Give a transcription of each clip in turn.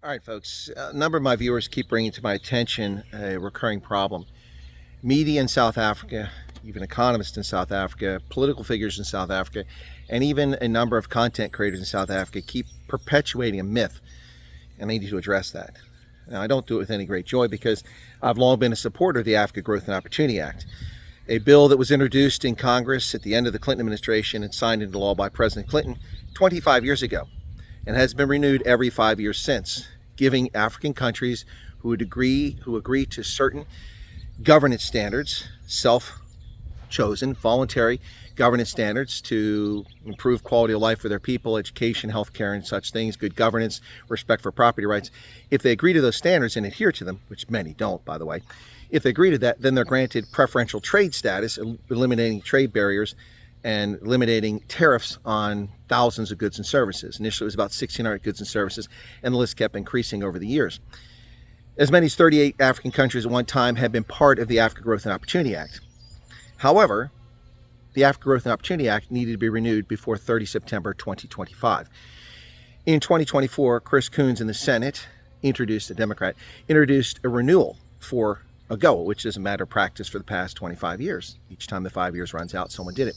All right, folks, a number of my viewers keep bringing to my attention a recurring problem. Media in South Africa, even economists in South Africa, political figures in South Africa, and even a number of content creators in South Africa keep perpetuating a myth, and I need to address that. Now, I don't do it with any great joy because I've long been a supporter of the Africa Growth and Opportunity Act, a bill that was introduced in Congress at the end of the Clinton administration and signed into law by President Clinton 25 years ago, and has been renewed every 5 years since, giving African countries who agree to certain governance standards, self-chosen, voluntary governance standards to improve quality of life for their people, education, healthcare, and such things, good governance, respect for property rights. If they agree to those standards and adhere to them, which many don't, by the way, if they agree to that, then they're granted preferential trade status, eliminating trade barriers and eliminating tariffs on thousands of goods and services. Initially, it was about 1,600 goods and services, and the list kept increasing over the years. As many as 38 African countries at one time had been part of the Africa Growth and Opportunity Act. However, the Africa Growth and Opportunity Act needed to be renewed before 30 September 2025. In 2024, Chris Coons in the Senate, a Democrat, introduced a renewal for AGOA, which is a matter of practice for the past 25 years. Each time the 5 years runs out, someone did it.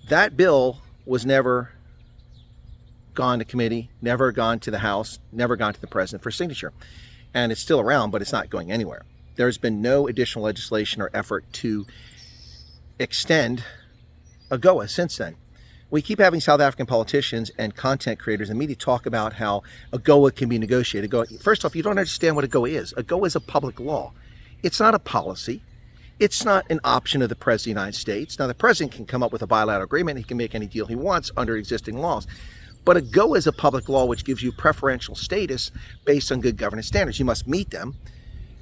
That bill was never gone to committee, never gone to the House, never gone to the President for signature. And it's still around, but it's not going anywhere. There's been no additional legislation or effort to extend AGOA since then. We keep having South African politicians and content creators and media talk about how AGOA can be negotiated. First off, you don't understand what AGOA is. AGOA is a public law. It's not a policy. It's not an option of the President of the United States. Now, the President can come up with a bilateral agreement. He can make any deal he wants under existing laws. But AGOA is a public law which gives you preferential status based on good governance standards. You must meet them,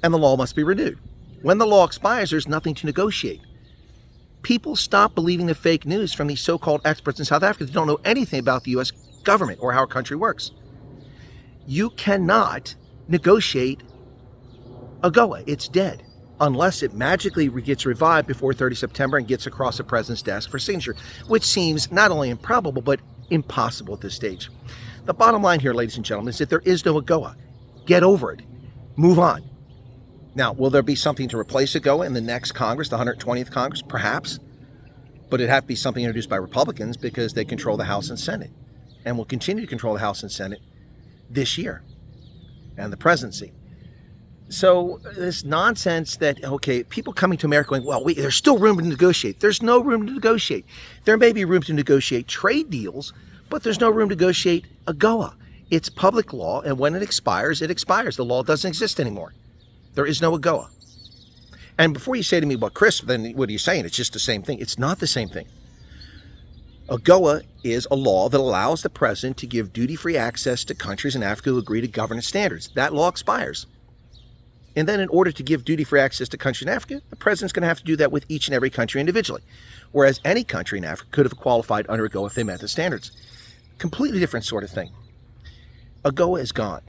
and the law must be renewed. When the law expires, there's nothing to negotiate. People stop believing the fake news from these so-called experts in South Africa that don't know anything about the U.S. government or how our country works. You cannot negotiate AGOA. It's dead unless it magically gets revived before 30 September and gets across the President's desk for signature, which seems not only improbable, but impossible at this stage. The bottom line here, ladies and gentlemen, is that there is no AGOA. Get over it. Move on. Now, will there be something to replace AGOA in the next Congress, the 120th Congress? Perhaps. But it'd have to be something introduced by Republicans because they control the House and Senate and will continue to control the House and Senate this year and the presidency. So this nonsense that, okay, people coming to America going, well, there's still room to negotiate. There's no room to negotiate. There may be room to negotiate trade deals, but there's no room to negotiate AGOA. It's public law, and when it expires, it expires. The law doesn't exist anymore. There is no AGOA. And before you say to me, well, Chris, then what are you saying? It's just the same thing. It's not the same thing. AGOA is a law that allows the president to give duty-free access to countries in Africa who agree to governance standards. That law expires. And then in order to give duty-free access to countries in Africa, the president's going to have to do that with each and every country individually. Whereas any country in Africa could have qualified under AGOA if they met the standards. Completely different sort of thing. AGOA is gone.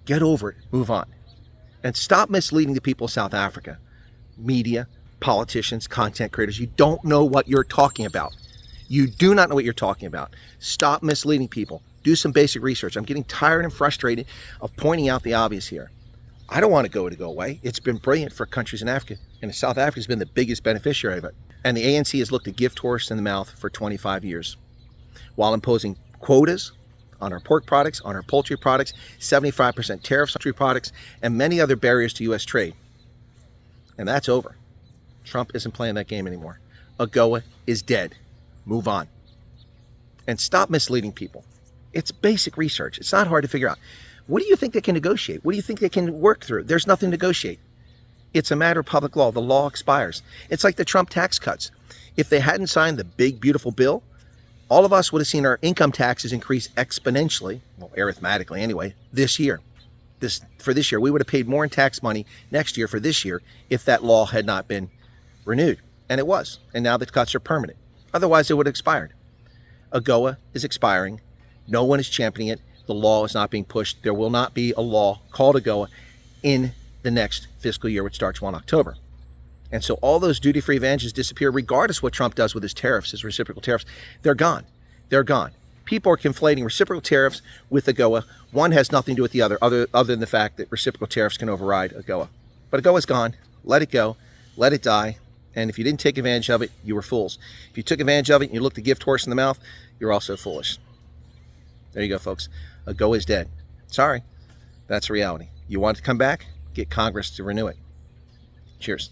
Get over it. Move on. And stop misleading the people of South Africa. Media, politicians, content creators. You don't know what you're talking about. You do not know what you're talking about. Stop misleading people. Do some basic research. I'm getting tired and frustrated of pointing out the obvious here. I don't want AGOA to go away. It's been brilliant for countries in Africa, and South Africa has been the biggest beneficiary of it. And the ANC has looked a gift horse in the mouth for 25 years, while imposing quotas on our pork products, on our poultry products, 75% tariffs on poultry products, and many other barriers to U.S. trade. And that's over. Trump isn't playing that game anymore. AGOA is dead. Move on. And stop misleading people. It's basic research. It's not hard to figure out. What do you think they can negotiate? What do you think they can work through? There's nothing to negotiate. It's a matter of public law. The law expires. It's like the Trump tax cuts. If they hadn't signed the big, beautiful bill, all of us would have seen our income taxes increase exponentially, well, arithmetically anyway, this year. For this year, we would have paid more in tax money next year for this year if that law had not been renewed. And it was. And now the cuts are permanent. Otherwise, it would have expired. AGOA is expiring. No one is championing it. The law is not being pushed. There will not be a law called AGOA in the next fiscal year, which starts 1 October. And so all those duty-free advantages disappear regardless of what Trump does with his tariffs, his reciprocal tariffs. They're gone. They're gone. People are conflating reciprocal tariffs with AGOA. One has nothing to do with the other than the fact that reciprocal tariffs can override AGOA. But AGOA's gone. Let it go. Let it die. And if you didn't take advantage of it, you were fools. If you took advantage of it and you looked the gift horse in the mouth, you're also foolish. There you go, folks. AGOA is dead. Sorry. That's reality. You want it to come back? Get Congress to renew it. Cheers.